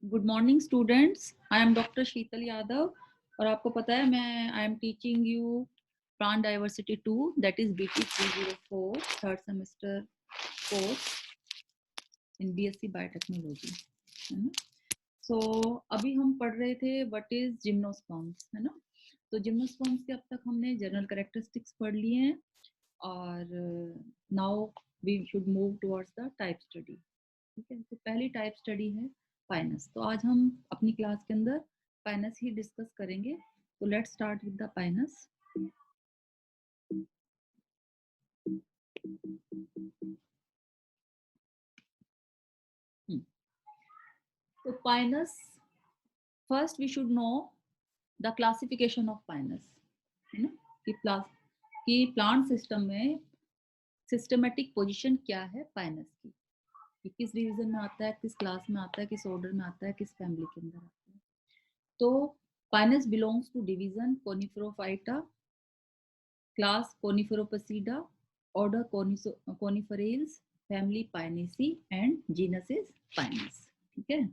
Good morning students, I am doctor Sheetal Yadav और आपको पता है मैं I am teaching you plant diversity 2 that is BT 304 third semester course in BSc biotechnology, है ना। सो अभी हम पढ़ रहे थे व्हाट इज जिम्नोस्पर्म्स, है ना। तो जिम्नोस्पर्म्स के अब तक हमने जनरल कैरेक्टरिस्टिक्स पढ़ लिए हैं और now we should move towards the type study. ठीक है, तो पहली टाइप स्टडी है पाइनस। तो आज हम अपनी क्लास के अंदर पाइनस ही डिस्कस करेंगे। तो let's start with the Pinus. तो Pinus, first we should know the classification of Pinus, है ना। कि प्लांट सिस्टम में सिस्टमेटिक पोजीशन क्या है पाइनस की, कि किस डिवीजन में आता है, किस क्लास में आता है, किस ऑर्डर में आता है, किस फैमिली के अंदर आता है। तो Pinus belongs to division Coniferophyta, class Coniferopsida, order Coniferales, family Pinaceae and genus is Pinus। ठीक है,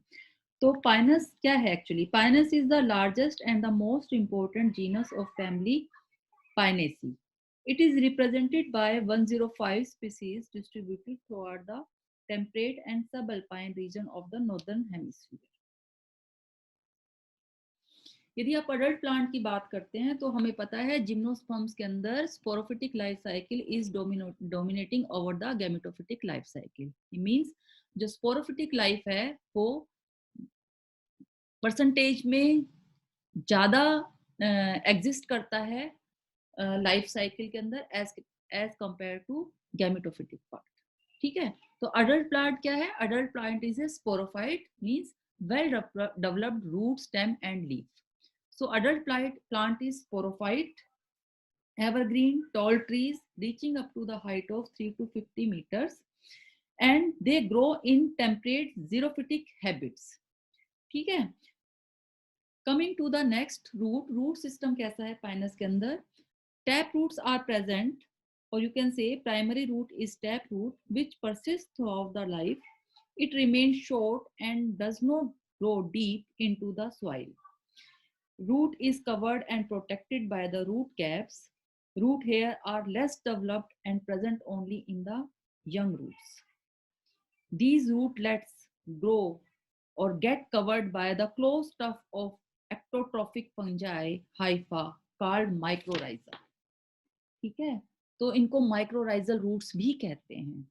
तो Pinus क्या है actually? Pinus is the largest and the most important genus of family Pinaceae. It is represented by 105 species distributed throughout the temperate and subalpine region of the northern hemisphere. यदि आप adult plant की बात करते हैं तो हमें पता है जिम्नोस्पर्म्स के अंदर sporophytic life cycle is dominating over the gametophytic life cycle. Means जो स्पोरोफिटिक लाइफ है वो परसेंटेज में ज्यादा एग्जिस्ट करता है लाइफ साइकिल के अंदर as as compare to gametophytic part. ठीक है, तो अडल्ट प्लांट क्या है? Adult plant is a sporophyte, means well developed root, stem and leaf. So adult plant is sporophyte, evergreen, tall trees reaching up to the height of 3 to 50 meters, and they grow in temperate xerophytic habits। ठीक है, coming to the next root system कैसा है Pinus के अंदर? Tap roots are present, or you can say primary root is tap root which persists throughout the life. It remains short and does not grow deep into the soil. Root is covered and protected by the root caps. Root hair are less developed and present only in the young roots. These rootlets grow or get covered by the close stuff of ectotrophic fungi hypha called mycorrhiza। ठीक है, तो इनको mycorrhizal roots भी कहते हैं।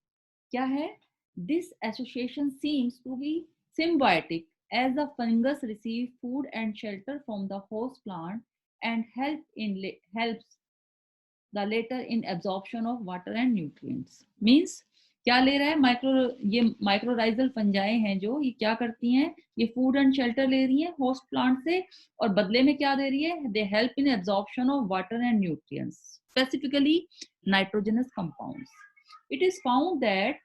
क्या है? This association seems to be symbiotic as the fungus receive food and shelter from the host plant and helps the later in absorption of water and nutrients। Means क्या ले रहा है? ये माइक्रोराइजल फंजाई हैं जो ये क्या करती हैं, ये फूड एंड शेल्टर ले रही हैं होस्ट प्लांट से और बदले में क्या दे रही है? They help in absorption of water and nutrients, specifically nitrogenous compounds. It is found that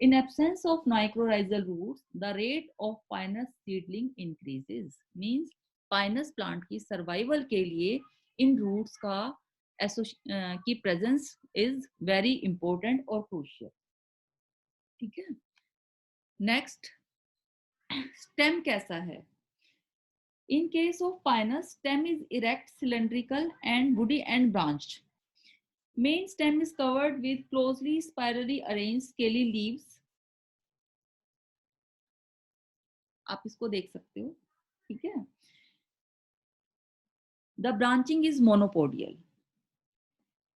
in absence of mycorrhizal roots, the rate of pinus seedling increases। Means pinus plant की survival के लिए इन roots का की presence is very important और crucial। ठीक है, next stem कैसा है? In case of pinus, stem is erect, cylindrical and woody and branched. Main stem is covered with closely spirally arranged scaly leaves। आप इसको देख सकते हो। ठीक है, the branching is monopodial।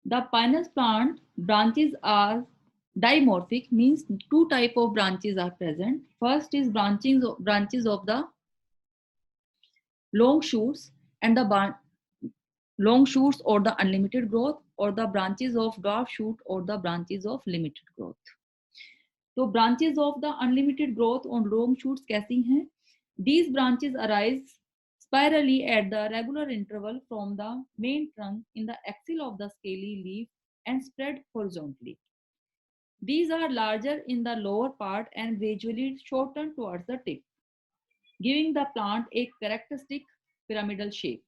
The pinus plant branches are dimorphic, means two type of branches are present। First is branches of the long shoots and the long shoots or the unlimited growth, or the branches of dwarf shoot or the branches of limited growth। तो branches of the unlimited growth और long shoots कैसी हैं? These branches arise spirally at the regular interval from the main trunk in the axil of the scaly leaf and spread horizontally। These are larger in the lower part and gradually shorten towards the tip, giving the plant a characteristic pyramidal shape।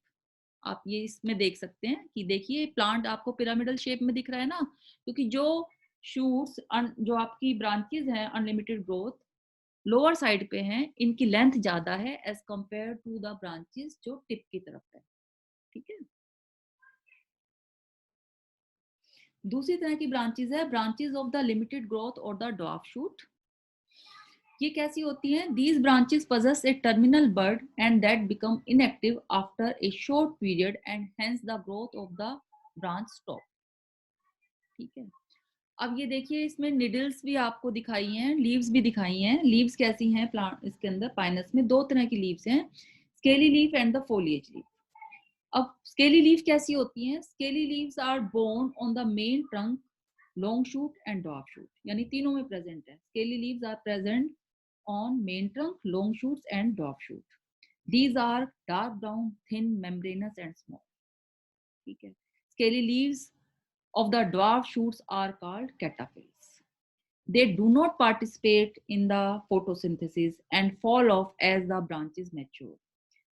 आप ये इसमें देख सकते हैं कि देखिए plant आपको pyramidal shape में दिख रहा है ना, क्योंकि जो शूट्स जो आपकी ब्रांचेस हैं अनलिमिटेड ग्रोथ, लोअर साइड पे हैं, इनकी लेंथ ज्यादा है as compare to the branches जो टिप की तरफ है। ठीक है। दूसरी तरह की ब्रांचेस है branches of the limited growth और द ड्वार्फ शूट। ये कैसी होती हैं? These branches possess a terminal bud and that become inactive after a short period and hence the growth of the branch stop। ठीक है। अब ये देखिए इसमें निडल्स भी आपको दिखाई हैं, लीव्स भी दिखाई हैं। लीव्स कैसी हैं प्लांट इसके अंदर? पाइनस में दो तरह की लीव्स हैं, scaly leaf and the foliage leaf. अब स्केली लीफ कैसी होती हैं? Scaly leaves are borne on the main trunk, long shoot and dwarf shoot, यानी तीनों में प्रेजेंट है। Scaly leaves are present on main trunk, long shoots and dwarf shoot. These are dark brown, thin, membranous and small. ठीक है। Scaly leaves of the dwarf shoots are called cataphyls. They do not participate in the photosynthesis and fall off as the branches mature.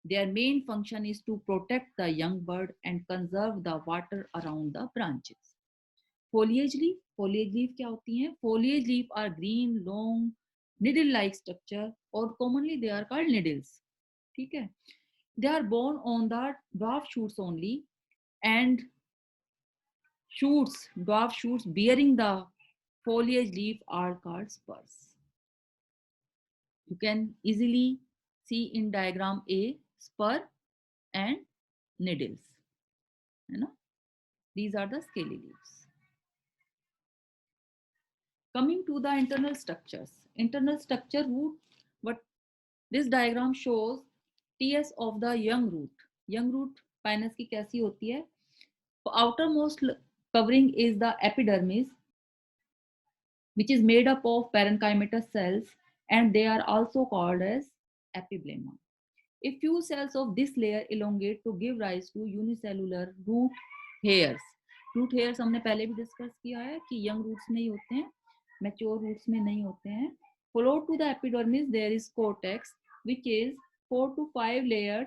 Their main function is to protect the young bud and conserve the water around the branches. Foliage leaf, foliage leaf क्या होती हैं? Foliage leaf are green, long, needle-like structure or commonly they are called needles. ठीक है। They are borne on the dwarf shoots only and shoots, dwarf shoots bearing the foliage leaf are called spurs. You can easily see in diagram A spur and needles. है ना? These are the scaly leaves. Coming to the internal structures. Internal structure root, what this diagram shows TS of the young root. Young root pinus की कैसी होती है? Outermost covering is the epidermis, which is made up of parenchymatous cells, and they are also called as epiblema. A few cells of this layer elongate to give rise to unicellular root hairs. Root hairs हमने पहले भी discuss किया है कि young roots में ही होते हैं, mature roots में नहीं होते हैं। Below to the epidermis there is cortex, which is 4 to 5 layers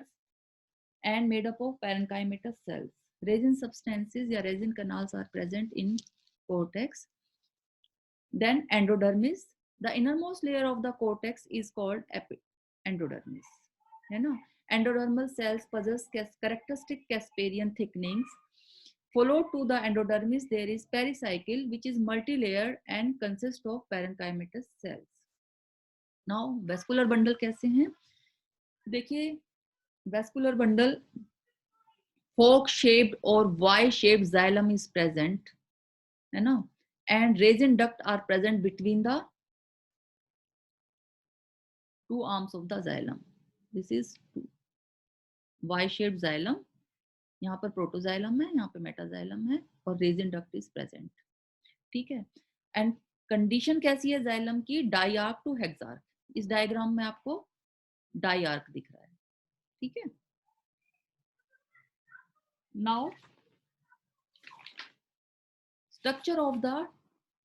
and made up of parenchymatous cells. Resin substances या resin canals are present in cortex. Then endodermis. The innermost layer of the cortex is called endodermis. है ना? Endodermal cells possess characteristic Casparian thickenings. Followed to the endodermis, there is pericycle, which is multi-layered and consists of parenchymatous cells. Now, vascular bundle कैसे हैं? देखिए, vascular bundle fork-shaped or Y-shaped xylem is present, है ना? And resin duct are present between the two arms of the xylem. This is Y-shaped xylem. यहाँ पर protoxylem है, यहाँ पे मेटाजाइलम है और रेजिन डक्ट इज प्रेजेंट। ठीक है। एंड कंडीशन कैसी है जाइलम की? डाइआर्क टू हेक्सार्क। इस डायग्राम में आपको डाइआर्क दिख रहा है। ठीक है। नाउ स्ट्रक्चर ऑफ द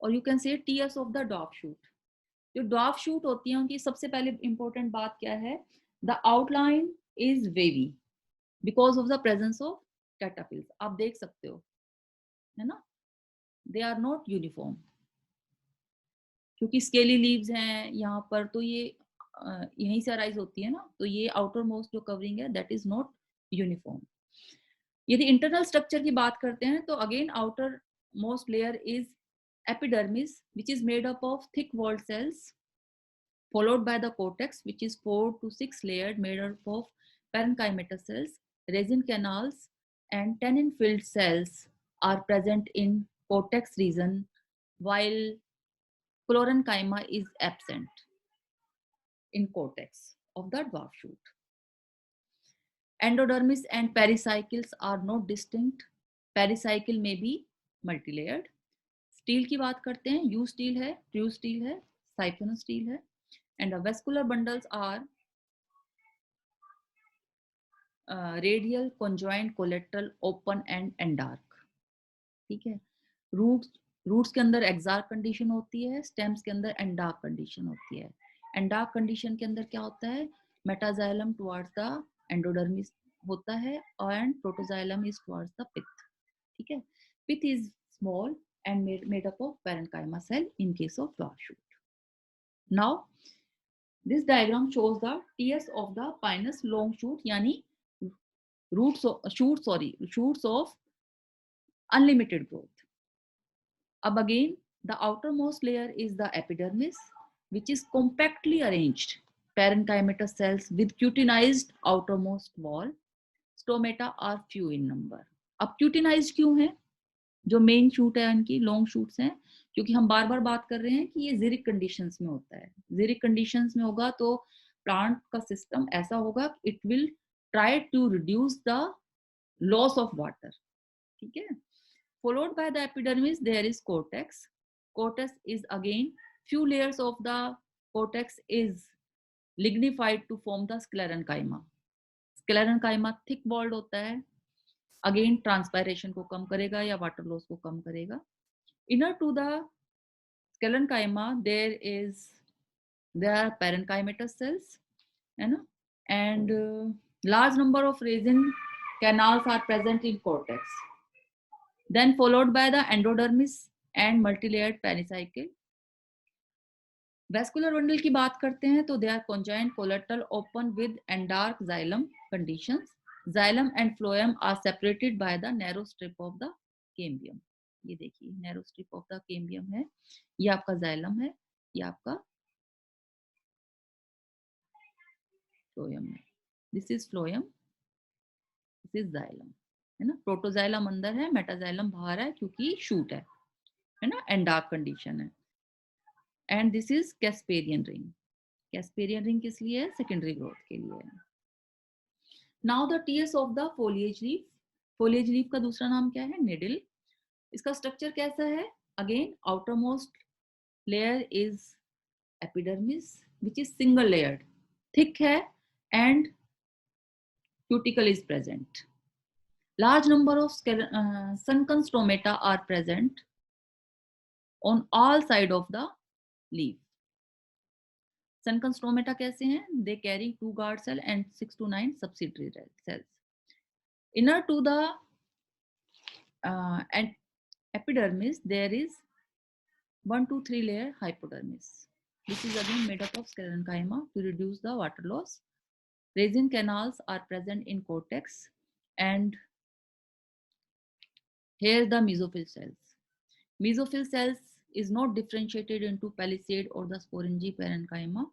और you can say TS of the dwarf shoot. जो ड्वार्फ शूट होती है उनकी सबसे पहले इंपॉर्टेंट बात क्या है? The outline is wavy because of the presence of cataphylls. आप देख सकते हो, है ना? दे आर नॉट यूनिफॉर्म, क्योंकि स्केली लीव्स हैं यहाँ पर, तो ये यहीं से अराइज होती है ना, तो ये आउटर मोस्ट जो कवरिंग है दैट इज नॉट यूनिफॉर्म। यदि इंटरनल स्ट्रक्चर की बात करते हैं तो again outer most layer is epidermis, which is made up of thick walled cells, followed by the cortex, which is 4 to 6 layered, made up of parenchymatous cells. Resin canals and tannin filled cells are present in cortex region, while chlorenchyma is absent in cortex of the dwarf shoot. Endodermis and pericycles are not distinct. Pericycle may be multilayered. Stele की बात करते हैं, eustele है, true stele है, siphonostele है। And vascular bundles are radial, conjoint, collateral, open and endark। ठीक है। Roots के अंदर एक्सार्क कंडीशन होती है, स्टेम्स के अंदर एंडार्क कंडीशन होती है। एंडार्क कंडीशन के अंदर क्या होता है? मेटाजाइलम टुवर्ड्स द एंडोडर्मिस होता है and protoxylem is towards the pith. ठीक है। Pith is small and made up of parenchyma cell in case of dwarf shoot. Now, This diagram shows the TS of the pinus long shoot यानी shoots of unlimited growth. अब again the outermost layer is the epidermis, which is compactly arranged parenchymatous cells with cutinized outermost wall. Stomata are few in number. अब cutinized क्यों है? जो main shoot है उनकी long shoots हैं, क्योंकि हम बार बार बात कर रहे हैं कि ये ज़ेरिक कंडीशंस में होता है. ज़ेरिक कंडीशंस में होगा तो प्लांट का सिस्टम ऐसा होगा, it will try to reduce the loss of water. ठीक है. Followed by the epidermis, there is cortex. Cortex is again few layers of the cortex is lignified to form the sclerenchyma. Sclerenchyma thick walled होता है. Again transpiration को कम करेगा या water loss को कम करेगा. Inner to the sclerenchyma there are parenchymatous cells, है ना, and large number of resin canals are present in cortex. Then followed by the endodermis and multilayered pericycle. Vascular bundle की बात करते हैं तो they are conjoined collateral open with and dark xylem conditions. Xylem and phloem are separated by the narrow strip of the cambium. ये देखिए narrow strip of the cambium है, ये आपका xylem है, ये आपका phloem है. This is phloem, this is xylem, है ना. प्रोटोजाइलम अंदर है, मेटाजाइलम बाहर है क्योंकि शूट है ना, एंड डार्क कंडीशन है. And this is casparian ring. Casparian ring किस लिए है? सेकेंडरी ग्रोथ के लिए है. Now the TS of the foliage leaf. Foliage leaf का दूसरा नाम क्या है? निडल. इसका स्ट्रक्चर कैसा है? Again outer most layer is epidermis which is single layered, thick है, and cuticle is present. Large number of sunken stomata are present on all sides of the leaf. Sunken stomata कैसे हैं? They carry 2 guard cell and 6 to 9 subsidiary cells. Inner to the and epidermis there is 1 to 3 layer hypodermis. This is again made up of sclerenchyma to reduce the water loss. Resin canals are present in cortex, and here the mesophyll cells. Mesophyll cells is not differentiated into palisade or the sporangy parenchyma.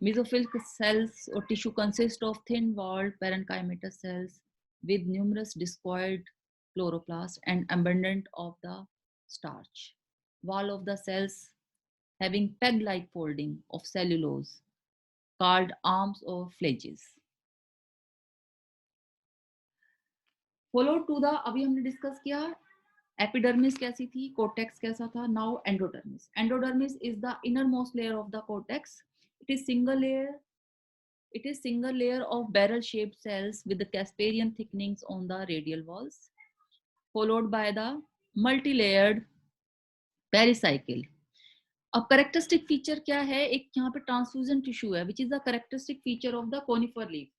Mesophyll cells or tissue consist of thin-walled parenchymatous cells with numerous discoid chloroplasts and abundant of the starch. Wall of the cells having peg-like folding of cellulose called arms or flages. Follow to the, अभी हमने discuss किया epidermis कैसी थी, cortex कैसा था. Now endodermis. Endodermis is the innermost layer of the cortex. It is single layer of barrel shaped cells with the Casparian thickenings on the radial walls, followed by the multi-layered pericycle. अब characteristic feature क्या है? एक यहाँ पे transfusion tissue है which is the characteristic feature of the conifer leaf.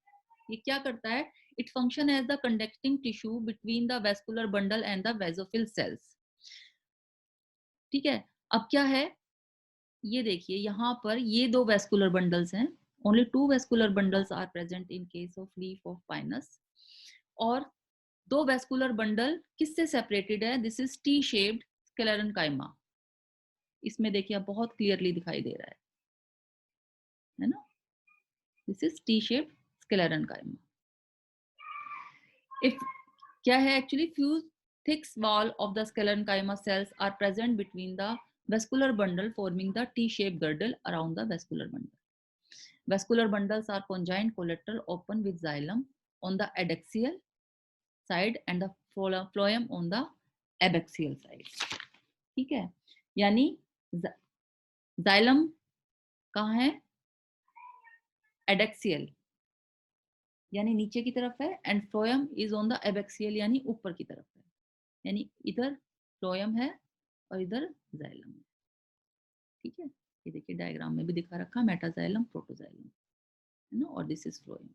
ये क्या करता है? It function as the conducting tissue between the vascular bundle and the basophil cells. ठीक है. अब क्या है? ये देखिए यहाँ पर ये 2 vascular bundles हैं. Only 2 vascular bundles are present in case of leaf of pinus. और 2 vascular bundle किससे separated है? This is T-shaped sclerenchyma. इसमें देखिए आप बहुत क्लियरली दिखाई दे रहा है ना. This is T-shaped sclerenchyma. If क्या है actually? Fuse thick wall of the sclerenchyma cells are present between the vascular bundle forming the T-shaped girdle around the vascular bundle. Vascular bundles are conjoined collateral open with xylem on the adaxial side and the phloem on the abaxial side. ठीक है. यानी xylem कहाँ है? adaxial यानी नीचे की तरफ है, and phloem is on the abaxial यानी ऊपर की तरफ है. यानी इधर फ्लोएम है और इधर जाइलम है. ठीक है. ये देखिए डायग्राम में भी दिखा रखा, मेटाजाइलम, प्रोटोजाइलम, है ना, और this is phloem.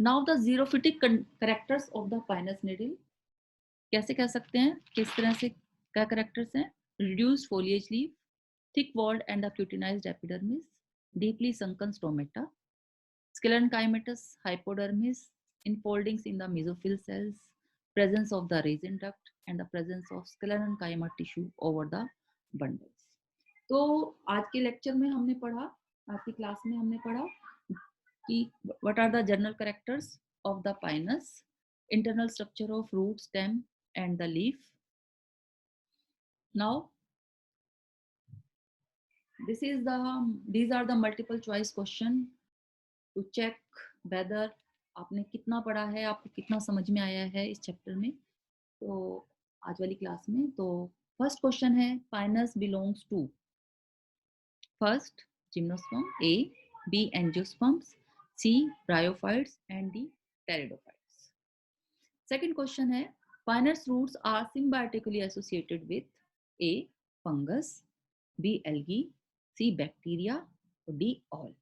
Now the xerophytic characters of the Pinus needle. कैसे कह सकते हैं? किस तरह से क्या कैरेक्टर्स हैं? Reduced foliage leaf, thick walled and the cutinized epidermis, deeply sunken stomata, sclerenchymatous hypodermis, enfoldings in the mesophyll cells, presence of the resin duct and the presence of sclerenchyma tissue over the bundles. तो आज के lecture में हमने पढ़ा, आज की class में हमने पढ़ा कि what are the general characters of the pinus, internal structure of root, stem and the leaf. Now these are the multiple choice question to check whether आपने कितना पढ़ा है, आपको कितना समझ में आया है इस चैप्टर में। तो आज वाली क्लास में तो फर्स्ट क्वेश्चन है Pinus belongs to first gymnosperm, A, B angiosperms, C bryophytes and D pteridophytes. Second question है Pinus roots are symbiotically associated with A fungus, B algae, C bacteria और D all.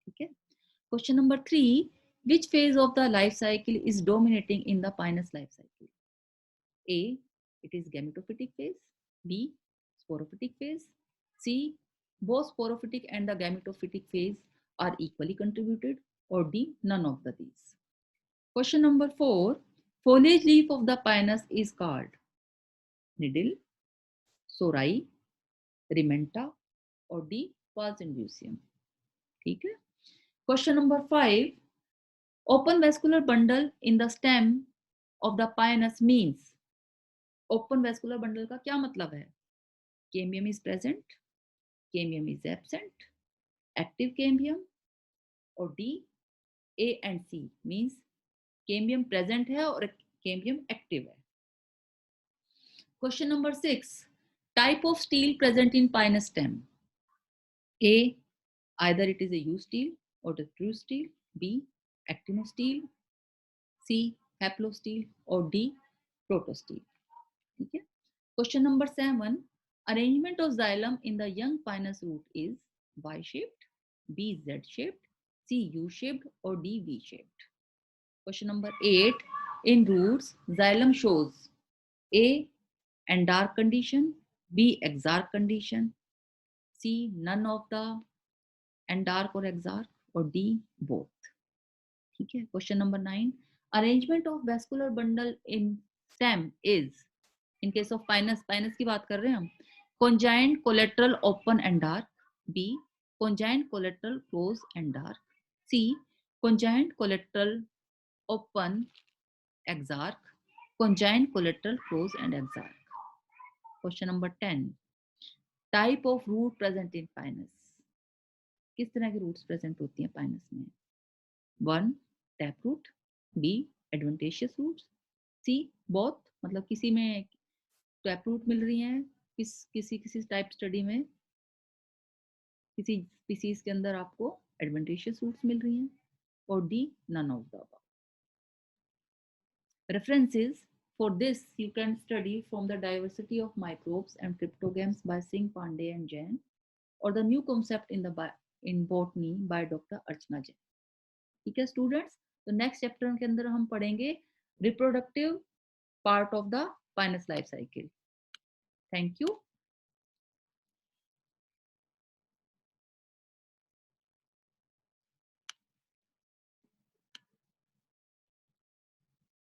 ठीक है। Question number 3, which phase of the life cycle is dominating in the pinus life cycle? A, it is gametophytic phase, B, sporophytic phase, C, both sporophytic and the gametophytic phase are equally contributed, or D, none of these. Question number 4, foliage leaf of the pinus is called needle, sorai, rementa or D, pars indusium. ठीक है। Question number 5, open vascular bundle in the stem of the pinus means, open vascular bundle का क्या मतलब है? Cambium is present, cambium is absent, active cambium और D, A and C means cambium present है और cambium active है। Question number 6, type of stele present in pinus stem. A, either it is a U stele or the true stele, B, actinostele, C, haplostele और D, protostele. ठीक है। Question number 7, arrangement of xylem in the young pinus root is Y-shaped, B Z-shaped, C U-shaped or D V-shaped. Question number 8, in roots xylem shows A, endark condition, B, exarch condition, C, none of the endark or exarch or D, both. ठीक है। Question number 9, arrangement of vascular bundle in stem is, in case of pinus की बात कर रहे हैं हम, conjoined collateral open and dark, B, conjoined collateral close and dark, C, conjoined collateral open exarch, conjoined collateral close and exarch. Question number 10, type of root present in pinus, किस तरह की roots present होती हैं Pinus में? 1, tap root, B, adventitious roots, C, both, मतलब किसी में tap root मिल रही हैं, किसी टाइप स्टडी में किसी स्पीसीज के अंदर आपको एडवेंटेशियस रूट्स मिल रही हैं, और D, none of the above. References for this you can study from the diversity of microbes and cryptogams by Singh, Pandey and Jain, or the new concept in botany by Dr. Archana Jain. ठीक है students, तो next chapter के अंदर हम पढ़ेंगे reproductive part of the Pinus life cycle. Thank you.